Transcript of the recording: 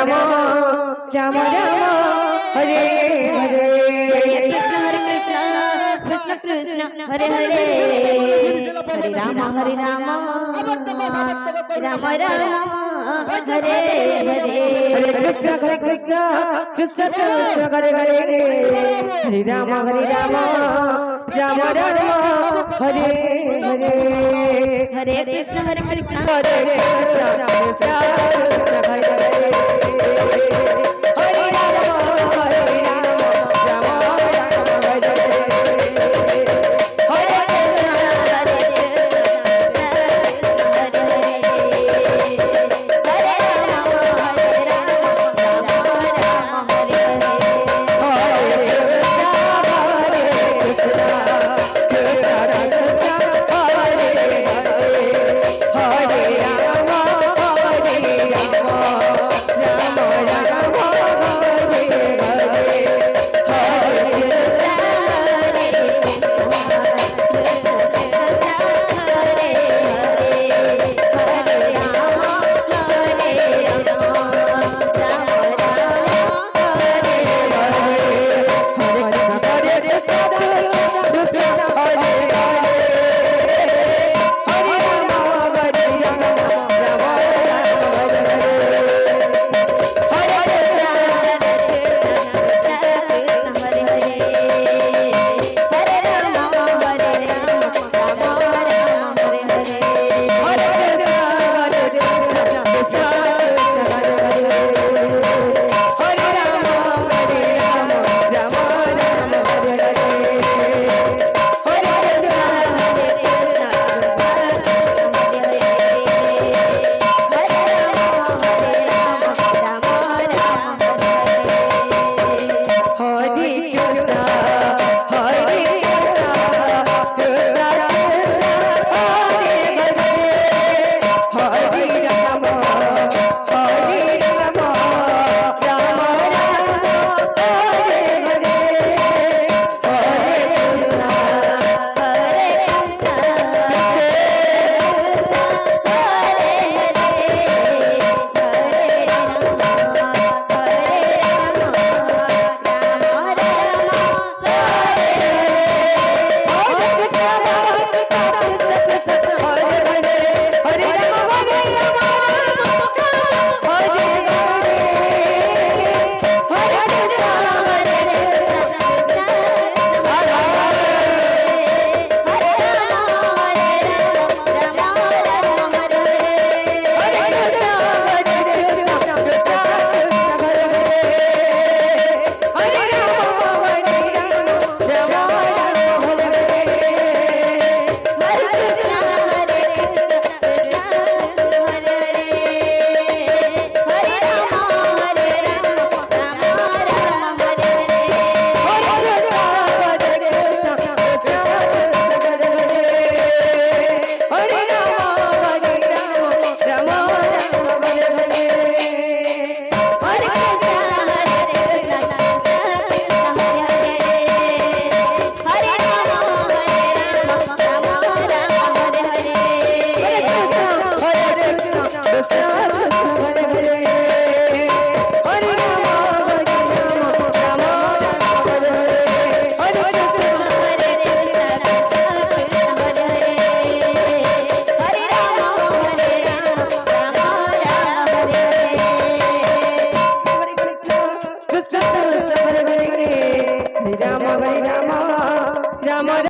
Ram Ram Hare Hare Krishna Krishna Krishna Hare Hare Hare Ram Ram Ram Hare Hare Hare Krishna Krishna Krishna Hare Hare Hare Ram Ram Ram Hare Hare Hare Krishna Hare Krishna Krishna Krishna Hare Hare Hare Ram Ram Ram Hare Hare Hare Krishna